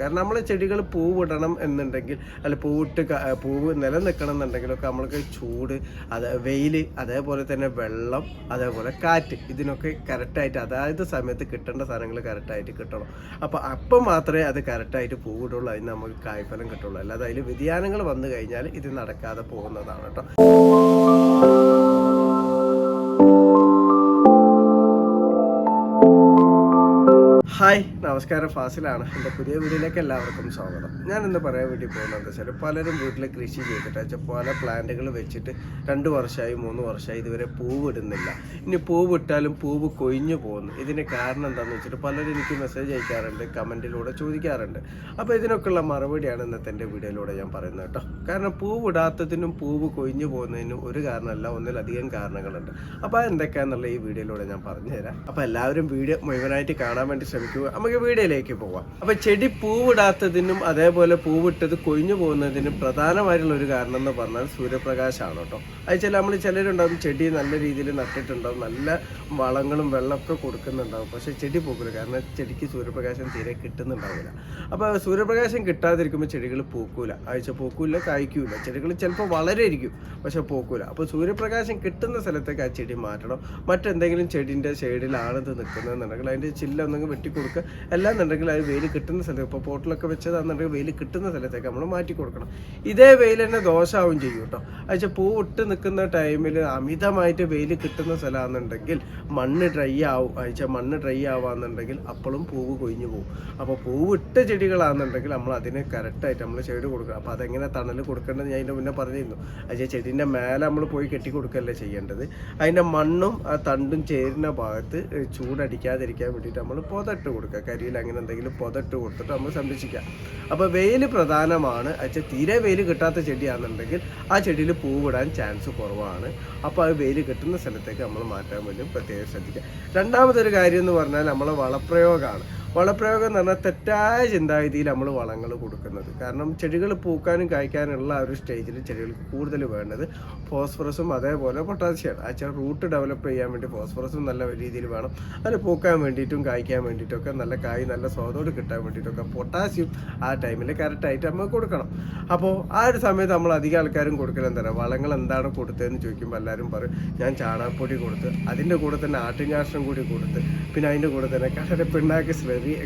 കാരണം നമ്മൾ ചെടികൾ പൂവിടണം എന്നുണ്ടെങ്കിൽ അല്ല പൂവ് നിലനിൽക്കണം എന്നുണ്ടെങ്കിലൊക്കെ നമ്മൾക്ക് ചൂട്, വെയിൽ, അതേപോലെ തന്നെ വെള്ളം, അതേപോലെ കാറ്റ്, ഇതിനൊക്കെ കറക്റ്റായിട്ട് അതായത് സമയത്ത് കിട്ടേണ്ട സാധനങ്ങൾ കറക്റ്റായിട്ട് കിട്ടണം. അപ്പം മാത്രമേ അത് കറക്റ്റായിട്ട് പൂവിടുള്ളൂ, അതിന് നമുക്ക് കായ്ഫലം കിട്ടുള്ളൂ. അല്ലാതെ അതിൽ വ്യതിയാനങ്ങൾ വന്നു കഴിഞ്ഞാൽ ഇത് നടക്കാതെ പോകുന്നതാണ് കേട്ടോ. ഹായ്, നമസ്കാരം. ഫാസിലാണ്. എൻ്റെ പുതിയ വീഡിയോയിലേക്ക് എല്ലാവർക്കും സ്വാഗതം. ഞാൻ ഇന്ന് പറയാൻ വേണ്ടി പോകുന്നത് എന്താ വെച്ചാൽ, പലരും വീട്ടിൽ കൃഷി ചെയ്തിട്ട് വെച്ചാൽ പല പ്ലാന്റുകൾ വെച്ചിട്ട് 2 വർഷമായി 3 വർഷമായി ഇതുവരെ പൂവിടുന്നില്ല. ഇനി പൂവിട്ടാലും പൂവ് കൊഴിഞ്ഞു പോകുന്നു. ഇതിന് കാരണം എന്താണെന്ന് വെച്ചിട്ട് പലരും എനിക്ക് മെസ്സേജ് അയക്കാറുണ്ട്, കമൻറ്റിലൂടെ ചോദിക്കാറുണ്ട്. അപ്പോൾ ഇതിനൊക്കെയുള്ള മറുപടിയാണ് ഇന്നത്തെ എൻ്റെ വീഡിയോയിലൂടെ ഞാൻ പറയുന്നത് കേട്ടോ. കാരണം പൂവിടാത്തതിനും പൂവ് കൊഴിഞ്ഞു പോകുന്നതിനും ഒരു കാരണമല്ല, ഒന്നിലധികം കാരണങ്ങളുണ്ട്. അപ്പോൾ എന്തൊക്കെയാണെന്നുള്ള ഈ വീഡിയോയിലൂടെ ഞാൻ പറഞ്ഞുതരാം. അപ്പോൾ എല്ലാവരും വീഡിയോ മുഴുവനായിട്ട് കാണാൻ വേണ്ടി ശ്രമിക്കുക. നമുക്ക് വീഡിയോയിലേക്ക് പോവാം. അപ്പൊ ചെടി പൂവിടാത്തതിനും അതേപോലെ പൂവിട്ടത് കൊഴിഞ്ഞു പോകുന്നതിനും പ്രധാനമായിട്ടുള്ള ഒരു കാരണം എന്ന് പറഞ്ഞാൽ സൂര്യപ്രകാശമാണ് കേട്ടോ. അത് നമ്മൾ ചിലരുണ്ടാവും ചെടി നല്ല രീതിയിൽ നട്ടിട്ടുണ്ടാവും, നല്ല വളങ്ങളും വെള്ളമൊക്കെ കൊടുക്കുന്നുണ്ടാവും, പക്ഷെ ചെടി പൂക്കില്ല. കാരണം ചെടിക്ക് സൂര്യപ്രകാശം തീരെ കിട്ടുന്നുണ്ടാവില്ല. അപ്പോൾ സൂര്യപ്രകാശം കിട്ടാതിരിക്കുമ്പോൾ ചെടികൾ പൂക്കൂല, പൂക്കൂല, കായ്ക്കൂല. ചെടികൾ ചിലപ്പോൾ വളരെ ഇരിക്കും, പക്ഷെ പൂക്കൂല. അപ്പോൾ സൂര്യപ്രകാശം കിട്ടുന്ന സ്ഥലത്തേക്ക് ആ ചെടി മാറ്റണം. മറ്റെന്തെങ്കിലും ചെടിൻ്റെ ഷെയ്ഡിലാണിത് നിൽക്കുന്നതെന്നുണ്ടെങ്കിൽ അതിൻ്റെ ചില്ലൊന്നെങ്കിൽ വെട്ടി കൊടുക്കുക. അല്ലാന്നുണ്ടെങ്കിൽ അത് വെയിൽ കിട്ടുന്ന സ്ഥലത്ത്, ഇപ്പോൾ പോട്ടിലൊക്കെ വെച്ചതാണെന്നുണ്ടെങ്കിൽ വെയിൽ കിട്ടുന്ന സ്ഥലത്തേക്ക് നമ്മൾ മാറ്റി കൊടുക്കണം. ഇതേ വെയിൽ തന്നെ ദോഷമാവും ചെയ്യും കേട്ടോ. പൂവിട്ട് നിൽക്കുന്ന ടൈമിൽ അമിതമായിട്ട് വെയിൽ കിട്ടുന്ന സ്ഥലമാണെന്നുണ്ടെങ്കിൽ മണ്ണ് ഡ്രൈ ആവാന്നുണ്ടെങ്കിൽ അപ്പോഴും പൂവ് കൊഴിഞ്ഞു പോകും. അപ്പോൾ പൂവിട്ട ചെടികളാണെന്നുണ്ടെങ്കിൽ നമ്മൾ അതിന് കറക്റ്റായിട്ട് നമ്മൾ ഷെയ്ഡ് കൊടുക്കണം. അപ്പോൾ അതെങ്ങനെ തണൽ കൊടുക്കേണ്ടത് ഞാൻ അതിൻ്റെ മുന്നേ പറഞ്ഞിരുന്നു. ചെടീൻ്റെ മേലെ നമ്മൾ പോയി കെട്ടി കൊടുക്കുകയല്ലേ ചെയ്യേണ്ടത്. അതിൻ്റെ മണ്ണും ആ തണ്ടും ചേരുന്ന ഭാഗത്ത് ചൂടടിക്കാതിരിക്കാൻ വേണ്ടിയിട്ട് നമ്മൾ പൊതട്ട് കൊടുക്കുക. കരിയിൽ അങ്ങനെ എന്തെങ്കിലും പൊതട്ട് കൊടുത്തിട്ട് നമ്മൾ സംരക്ഷിക്കുക. അപ്പോൾ വെയിൽ പ്രധാനമാണ്. തീരെ വെയിൽ കിട്ടാത്ത ചെടിയാണെന്നുണ്ടെങ്കിൽ ആ ചെടിയിൽ പൂവിടാൻ ചാൻസ് കുറവാണ്. അപ്പോൾ അത് വെയിൽ കിട്ടുന്ന സ്ഥലത്തേക്ക് നമ്മൾ മാറ്റാൻ വേണ്ടി പ്രത്യേകം ശ്രദ്ധിക്കുക. രണ്ടാമതൊരു കാര്യം എന്ന് പറഞ്ഞാൽ നമ്മളെ വളപ്രയോഗമാണ്. വളപ്രയോഗം എന്ന് പറഞ്ഞാൽ തെറ്റായ ചിന്താഗതിയിൽ നമ്മൾ വളങ്ങൾ കൊടുക്കുന്നത്. കാരണം ചെടികൾ പൂക്കാനും കായ്ക്കാനുള്ള ആ ഒരു സ്റ്റേജിൽ ചെടികൾക്ക് കൂടുതൽ വേണ്ടത് ഫോസ്ഫറസും അതേപോലെ പൊട്ടാസ്യമാണ്. റൂട്ട് ഡെവലപ്പ് ചെയ്യാൻ വേണ്ടി ഫോസ്ഫറസും നല്ല രീതിയിൽ വേണം. അതിൽ പൂക്കാൻ വേണ്ടിയിട്ടും കായ്ക്കാൻ വേണ്ടിയിട്ടൊക്കെ നല്ല കായ് നല്ല സ്വാദോട് കിട്ടാൻ വേണ്ടിയിട്ടൊക്കെ പൊട്ടാസ്യം ആ ടൈമിൽ കറക്റ്റായിട്ട് നമുക്ക് കൊടുക്കണം. അപ്പോൾ ആ ഒരു സമയത്ത് നമ്മൾ അധികം ആൾക്കാരും കൊടുക്കൽ എന്താണ്, വളങ്ങൾ എന്താണ് കൊടുത്തതെന്ന് ചോദിക്കുമ്പോൾ എല്ലാവരും പറയും ഞാൻ ചാണകപ്പൊടി കൊടുത്ത്, അതിൻ്റെ കൂടെ തന്നെ ആട്ടിൻകാഷ്ടം കൂടി കൊടുത്ത്, പിന്നെ അതിൻ്റെ കൂടെ തന്നെ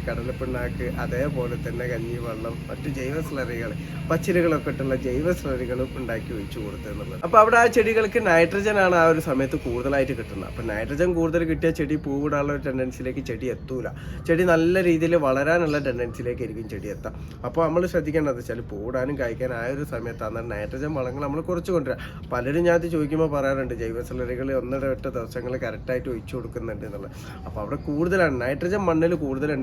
കടലപ്പിണ്ണാക്ക്, അതേപോലെ തന്നെ കഞ്ഞിവെള്ളം, മറ്റു ജൈവ സ്ലറികൾ, പച്ചിലകളൊക്കെ ഇട്ടുള്ള ജൈവ സ്ലറികളും ഉണ്ടാക്കി ഒഴിച്ചു കൊടുത്തെന്നുള്ളത്. അപ്പോൾ അവിടെ ആ ചെടികൾക്ക് നൈട്രജൻ ആണ് ആ ഒരു സമയത്ത് കൂടുതലായിട്ട് കിട്ടുന്നത്. അപ്പോൾ നൈട്രജൻ കൂടുതൽ കിട്ടിയ ചെടി പൂവിടാനുള്ള ഒരു ടെൻഡൻസിയിലേക്ക് ചെടി എത്തൂല. ചെടി നല്ല രീതിയിൽ വളരാനുള്ള ടെൻഡൻസിയിലേക്ക് ആയിരിക്കും ചെടി എത്താം. അപ്പോൾ നമ്മൾ ശ്രദ്ധിക്കേണ്ടത് വെച്ചാൽ പൂവിടാനും കായ്ക്കാൻ ആ ഒരു സമയത്താണ് നൈട്രജൻ വളങ്ങൾ നമ്മൾ കുറച്ച് കൊണ്ടുവരിക. പലരും ഞാൻ ചോദിക്കുമ്പോൾ പറയാറുണ്ട് ജൈവ സ്ലറികൾ 1-8 ദിവസങ്ങൾ കറക്റ്റായിട്ട് ഒഴിച്ചു കൊടുക്കുന്നുണ്ട് എന്നുള്ളത്. അപ്പോൾ അവിടെ കൂടുതലാണ് നൈട്രജൻ മണ്ണിൽ കൂടുതലുണ്ടെങ്കിൽ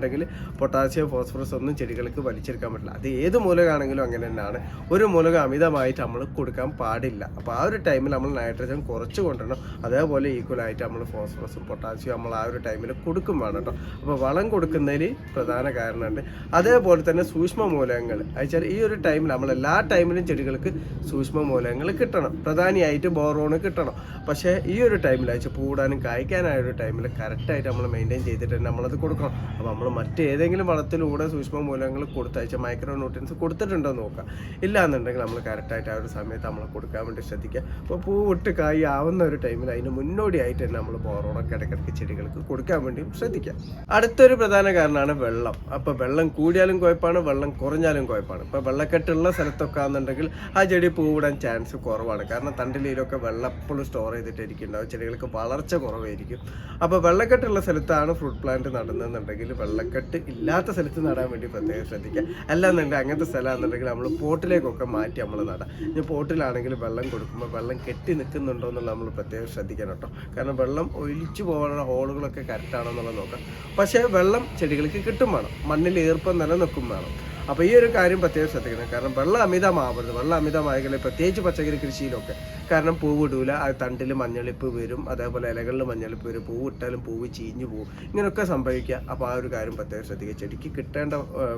പൊട്ടാസ്യം ഫോസ്ഫറസ് ഒന്നും ചെടികൾക്ക് വലിച്ചെടുക്കാൻ പറ്റില്ല. അത് ഏത് മൂലകാണെങ്കിലും അങ്ങനെ തന്നെയാണ്. ഒരു മൂലക അമിതമായിട്ട് നമ്മൾ കൊടുക്കാൻ പാടില്ല. അപ്പോൾ ആ ഒരു ടൈമിൽ നമ്മൾ നൈട്രജൻ കുറച്ച് കൊണ്ടുവരണം. അതേപോലെ ഈക്വലായിട്ട് നമ്മൾ ഫോസ്ഫറസും പൊട്ടാസ്യം നമ്മൾ ആ ഒരു ടൈമിൽ കൊടുക്കും വേണം കേട്ടോ. അപ്പോൾ വളം കൊടുക്കുന്നതിൽ പ്രധാന കാരണമുണ്ട്. അതേപോലെ തന്നെ സൂക്ഷ്മ മൂലകങ്ങൾ അയച്ചാൽ ഈ ഒരു ടൈമിൽ നമ്മൾ എല്ലാ ടൈമിലും ചെടികൾക്ക് സൂക്ഷ്മ മൂലകങ്ങൾ കിട്ടണം. പ്രധാനമായിട്ട് ബോറോൺ കിട്ടണം. പക്ഷേ ഈ ഒരു ടൈമിൽ അയച്ചാൽ പൂടാനും കായ്ക്കാനായ ഒരു ടൈമിൽ കറക്റ്റായിട്ട് നമ്മൾ മെയിൻറ്റെയിൻ ചെയ്തിട്ട് നമ്മളത് കൊടുക്കണം. അപ്പോൾ നമ്മൾ മറ്റേതെങ്കിലും വളത്തിലൂടെ സൂക്ഷ്മ മൂലകങ്ങൾ കൊടുത്തയച്ച മൈക്രോ ന്യൂട്രിയൻസ് കൊടുത്തിട്ടുണ്ടോ നോക്കുക. ഇല്ല എന്നുണ്ടെങ്കിൽ നമ്മൾ കറക്റ്റായിട്ട് ആ ഒരു സമയത്ത് നമ്മൾ കൊടുക്കാൻ വേണ്ടി ശ്രദ്ധിക്കുക. അപ്പോൾ പൂവിട്ട് കായ് ആവുന്ന ഒരു ടൈമിൽ അതിന് മുന്നോടിയായിട്ട് തന്നെ നമ്മൾ ബോറോണൊക്കെ ഇടയ്ക്കിടയ്ക്ക് ചെടികൾക്ക് കൊടുക്കാൻ വേണ്ടിയും ശ്രദ്ധിക്കുക. അടുത്തൊരു പ്രധാന കാരണമാണ് വെള്ളം. അപ്പോൾ വെള്ളം കൂടിയാലും കുഴപ്പമാണ്, വെള്ളം കുറഞ്ഞാലും കുഴപ്പമാണ്. ഇപ്പോൾ വെള്ളക്കെട്ടുള്ള സ്ഥലത്തൊക്കെ ആണെന്നുണ്ടെങ്കിൽ ആ ചെടി പൂവിടാൻ ചാൻസ് കുറവാണ്. കാരണം തണ്ടിലൊക്കെ വെള്ളം എപ്പോഴും സ്റ്റോർ ചെയ്തിട്ടിരിക്കുന്നുണ്ടാവും, ചെടികൾക്ക് വളർച്ച കുറവായിരിക്കും. അപ്പോൾ വെള്ളക്കെട്ടുള്ള സ്ഥലത്താണ് ഫ്രൂട്ട് പ്ലാന്റ് നടുന്നതെന്നുണ്ടെങ്കിൽ വെള്ളക്കെട്ട് ഇല്ലാത്ത സ്ഥലത്ത് നടാൻ വേണ്ടി പ്രത്യേകം ശ്രദ്ധിക്കുക. അല്ലാന്നുണ്ടെങ്കിൽ അങ്ങനത്തെ സ്ഥലമാണെന്നുണ്ടെങ്കിൽ നമ്മൾ പോട്ടിലേക്കൊക്കെ മാറ്റി നമ്മൾ നടാം. ഇനി പോട്ടിലാണെങ്കിൽ വെള്ളം കൊടുക്കുമ്പോൾ വെള്ളം കെട്ടി നിൽക്കുന്നുണ്ടോ എന്നുള്ളത് നമ്മൾ പ്രത്യേകം ശ്രദ്ധിക്കണം കേട്ടോ. കാരണം വെള്ളം ഒലിച്ചു പോകാനുള്ള ഹോളുകളൊക്കെ കറക്റ്റാണോ എന്നുള്ളത് നോക്കാം. പക്ഷേ വെള്ളം ചെടികൾക്ക് കിട്ടും വേണം, മണ്ണിൽ ഈർപ്പം നിലനിൽക്കും വേണം. അപ്പോൾ ഈ ഒരു കാര്യം പ്രത്യേകം ശ്രദ്ധിക്കണം. കാരണം വെള്ളം അമിതമാവരുത്. വെള്ളം അമിതമായെങ്കിൽ പ്രത്യേകിച്ച് പച്ചക്കറി കൃഷിയിലൊക്കെ കാരണം പൂവിടൂല, ആ തണ്ടിൽ മഞ്ഞളിപ്പ് വരും, അതേപോലെ ഇലകളിൽ മഞ്ഞളിപ്പ് വരും, പൂവിട്ടാലും പൂവ് ചീഞ്ഞു പോകും, ഇങ്ങനെയൊക്കെ സംഭവിക്കുക. അപ്പോൾ ആ ഒരു കാര്യം പ്രത്യേകം ശ്രദ്ധിക്കുക. ചെടിക്ക് കിട്ടേണ്ട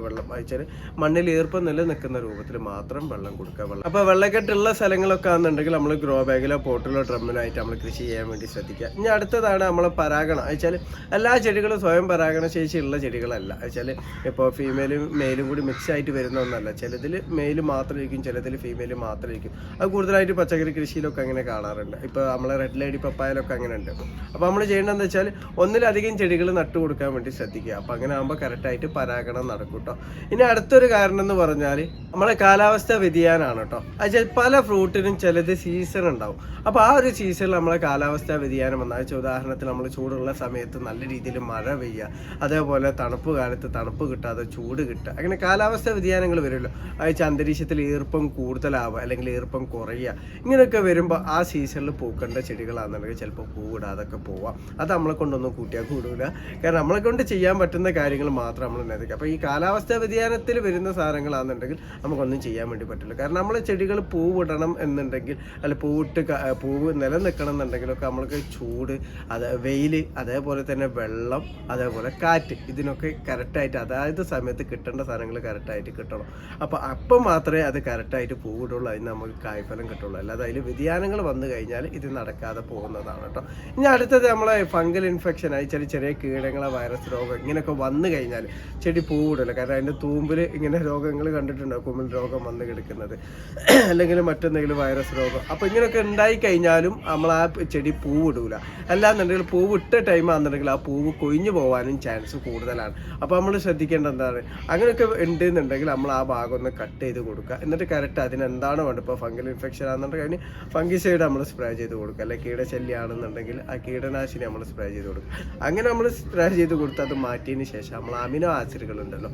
വെള്ളം അയച്ചാൽ മണ്ണിൽ ഈർപ്പം നിലനിൽക്കുന്ന രൂപത്തിൽ മാത്രം വെള്ളം കൊടുക്കുക. അപ്പോൾ വെള്ളക്കെട്ടുള്ള സ്ഥലങ്ങളൊക്കെ ആണെന്നുണ്ടെങ്കിൽ നമ്മൾ ഗ്രോ ബാഗിലോ പോട്ടിലോ ഡ്രമ്മിനായിട്ട് നമ്മൾ കൃഷി ചെയ്യാൻ വേണ്ടി ശ്രദ്ധിക്കുക. ഇനി അടുത്തതാണ് നമ്മളെ പരാഗണം. അയച്ചാൽ എല്ലാ ചെടികളും സ്വയം പരാഗണ ശേഷിയുള്ള ചെടികളല്ല. അയച്ചാൽ ഇപ്പോൾ ഫീമെയിലും മെയിലും കൂടി മിക്സ് ഫിക്സ് ആയിട്ട് വരുന്ന ഒന്നല്ല. ചിലതിൽ മെയിൽ മാത്രമായിരിക്കും, ചിലതിൽ ഫീമെയിൽ മാത്രമായിരിക്കും. അത് കൂടുതലായിട്ട് പച്ചക്കറി കൃഷിയിലൊക്കെ അങ്ങനെ കാണാറുണ്ട്. ഇപ്പോൾ നമ്മളെ റെഡ് ലേഡി പപ്പായയിലൊക്കെ അങ്ങനെ ഉണ്ട്. അപ്പോൾ നമ്മൾ ചെയ്യേണ്ടതെന്ന് വെച്ചാൽ ഒന്നിലധികം ചെടികൾ നട്ടു കൊടുക്കാൻ വേണ്ടി ശ്രദ്ധിക്കുക. അപ്പോൾ അങ്ങനെ ആകുമ്പോൾ കറക്റ്റായിട്ട് പരാഗണം നടക്കും കേട്ടോ. ഇനി അടുത്തൊരു കാരണം എന്ന് പറഞ്ഞാൽ നമ്മളെ കാലാവസ്ഥ വ്യതിയാനമാണ് കേട്ടോ. അത് പല ഫ്രൂട്ടിനും ചിലത് സീസൺ ഉണ്ടാവും. അപ്പോൾ ആ ഒരു സീസണിൽ നമ്മളെ കാലാവസ്ഥ വ്യതിയാനം വന്നാൽ ഉദാഹരണത്തിന് നമ്മൾ ചൂടുള്ള സമയത്ത് നല്ല രീതിയിൽ മഴ പെയ്യുക, അതേപോലെ തണുപ്പ് കാലത്ത് തണുപ്പ് കിട്ടാതെ ചൂട് കിട്ടുക, അങ്ങനെ കാലാവസ്ഥ വ്യതിയാനങ്ങൾ വരുമല്ലോ. അയച്ചാൽ അന്തരീക്ഷത്തിൽ ഈർപ്പം കൂടുതലാവുക അല്ലെങ്കിൽ ഈർപ്പം കുറയുക, ഇങ്ങനെയൊക്കെ വരുമ്പോൾ ആ സീസണിൽ പൂക്കേണ്ട ചെടികളാണെന്നുണ്ടെങ്കിൽ ചിലപ്പോൾ പൂവിടാതൊക്കെ പോവാം. അത് നമ്മളെ കൊണ്ടൊന്നും കൂട്ടിയാൽ കൂടില്ല. കാരണം നമ്മളെ കൊണ്ട് ചെയ്യാൻ പറ്റുന്ന കാര്യങ്ങൾ മാത്രം നമ്മൾ നിരക്കുക. അപ്പോൾ ഈ കാലാവസ്ഥ വ്യതിയാനത്തിൽ വരുന്ന സാധനങ്ങളാണെന്നുണ്ടെങ്കിൽ നമുക്കൊന്നും ചെയ്യാൻ വേണ്ടി പറ്റില്ല. കാരണം നമ്മളെ ചെടികൾ പൂവിടണം എന്നുണ്ടെങ്കിൽ, അല്ല പൂവ് നിലനിൽക്കണം എന്നുണ്ടെങ്കിലൊക്കെ നമ്മൾക്ക് ചൂട്, വെയിൽ, അതേപോലെ തന്നെ വെള്ളം, അതേപോലെ കാറ്റ്, ഇതിനൊക്കെ കറക്റ്റായിട്ട് അതായത് സമയത്ത് കിട്ടേണ്ട സാധനങ്ങൾ കറക്റ്റായിട്ട് കിട്ടണം. അപ്പം മാത്രമേ അത് കറക്റ്റായിട്ട് പൂവിടുള്ളൂ, അതിന് നമുക്ക് കായ്ഫലം കിട്ടുള്ളൂ. അല്ലാതെ അതിൽ വ്യതിയാനങ്ങൾ വന്നു കഴിഞ്ഞാൽ ഇത് നടക്കാതെ പോകുന്നതാണ് കേട്ടോ. ഇനി അടുത്തത് നമ്മളെ ഫംഗൽ ഇൻഫെക്ഷനായി ചെറിയ കീടങ്ങളെ വൈറസ് രോഗം ഇങ്ങനെയൊക്കെ വന്നു കഴിഞ്ഞാൽ ചെടി പൂവിടില്ല. കാരണം അതിൻ്റെ തൂമ്പിൽ ഇങ്ങനെ രോഗങ്ങൾ കണ്ടിട്ടുണ്ടോ, കുമിൾ രോഗം വന്ന് കിടക്കുന്നത്, അല്ലെങ്കിൽ മറ്റെന്തെങ്കിലും വൈറസ് രോഗം. അപ്പോൾ ഇങ്ങനെയൊക്കെ ഉണ്ടായി കഴിഞ്ഞാലും നമ്മൾ ആ ചെടി പൂവിടൂല. അല്ലാന്നുണ്ടെങ്കിൽ പൂവിട്ട ടൈം ആണെന്നുണ്ടെങ്കിൽ ആ പൂവ് കൊഴിഞ്ഞു പോകാനും ചാൻസ് കൂടുതലാണ്. അപ്പോൾ നമ്മൾ ശ്രദ്ധിക്കേണ്ടത് എന്താണ്, അങ്ങനെയൊക്കെ ഉണ്ടെന്നുണ്ടെങ്കിൽ നമ്മൾ ആ ഭാഗം ഒന്ന് കട്ട് ചെയ്ത് കൊടുക്കുക. എന്നിട്ട് കറക്റ്റ് അതിനെന്താണ് വേണ്ടത്. ഇപ്പോൾ ഫംഗൽ ഇൻഫെക്ഷൻ ആണെന്നുണ്ടെങ്കിൽ അതിന് ഫംഗിസൈഡ് നമ്മൾ സ്പ്രേ ചെയ്ത് കൊടുക്കുക. അല്ലെങ്കിൽ കീടശല്യമാണെന്നുണ്ടെങ്കിൽ ആ കീടനാശിനി നമ്മൾ സ്പ്രേ ചെയ്ത് കൊടുക്കുക. അങ്ങനെ നമ്മൾ സ്പ്രേ ചെയ്ത് കൊടുത്ത് അത് മാറ്റിയതിന് ശേഷം നമ്മൾ അമിനോ ആസിഡുകളുണ്ടല്ലോ,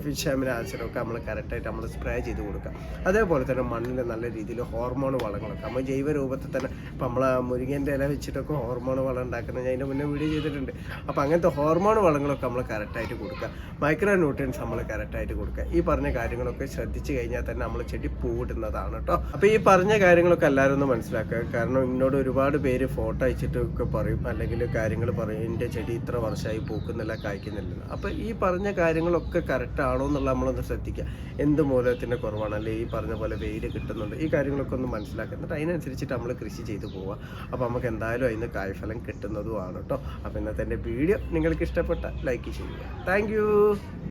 ഫിഷ് അമിനോ ആസിഡൊക്കെ നമ്മൾ കറക്റ്റായിട്ട് നമ്മൾ സ്പ്രേ ചെയ്ത് കൊടുക്കുക. അതേപോലെ തന്നെ മണ്ണിൽ നല്ല രീതിയിൽ ഹോർമോൺ വളങ്ങളൊക്കെ നമ്മൾ ജൈവ രൂപത്തിൽ തന്നെ, ഇപ്പം നമ്മൾ മുരിങ്ങേൻ്റെ ഇല വെച്ചിട്ടൊക്കെ ഹോർമോൺ വളം ഉണ്ടാക്കുന്നത് ഞാൻ അതിൻ്റെ മുന്നേ വീഡിയോ ചെയ്തിട്ടുണ്ട്. അപ്പോൾ അങ്ങനത്തെ ഹോർമോൺ വളങ്ങളൊക്കെ നമ്മൾ കറക്റ്റായിട്ട് കൊടുക്കുക. മൈക്രോ ന്യൂട്രിയൻസ് നമ്മൾ കറക്റ്റായിട്ട് കൊടുക്കുക. ഈ പറഞ്ഞ കാര്യങ്ങളൊക്കെ ശ്രദ്ധിച്ച് കഴിഞ്ഞാൽ തന്നെ നമ്മൾ ചെടി പൂവിടുന്നതാണ് കേട്ടോ. അപ്പോൾ ഈ പറഞ്ഞ കാര്യങ്ങളൊക്കെ എല്ലാവരും ഒന്ന് മനസ്സിലാക്കുക. കാരണം എന്നോട് ഒരുപാട് പേര് ഫോട്ടോ അയച്ചിട്ടൊക്കെ പറയും, അല്ലെങ്കിൽ കാര്യങ്ങൾ പറയും, എൻ്റെ ചെടി ഇത്ര വർഷമായി പൂക്കുന്നില്ല, കായ്ക്കുന്നില്ല. അപ്പോൾ ഈ പറഞ്ഞ കാര്യങ്ങളൊക്കെ കറക്റ്റ് ആണോ എന്നുള്ള നമ്മളൊന്ന് ശ്രദ്ധിക്കുക. എന്ത് മൂലത്തിൻ്റെ കുറവാണ്, അല്ലെങ്കിൽ ഈ പറഞ്ഞ പോലെ വെയിൽ കിട്ടുന്നുണ്ട്, ഈ കാര്യങ്ങളൊക്കെ ഒന്ന് മനസ്സിലാക്കുന്നുണ്ട്. അതിനനുസരിച്ചിട്ട് നമ്മൾ കൃഷി ചെയ്ത് പോവുക. അപ്പോൾ നമുക്ക് എന്തായാലും അതിന് കായ്ഫലം കിട്ടുന്നതുമാണ് കേട്ടോ. അപ്പോൾ ഇന്നത്തെ എൻ്റെ വീഡിയോ നിങ്ങൾക്ക് ഇഷ്ടപ്പെട്ട ലൈക്ക് ചെയ്യുക. താങ്ക്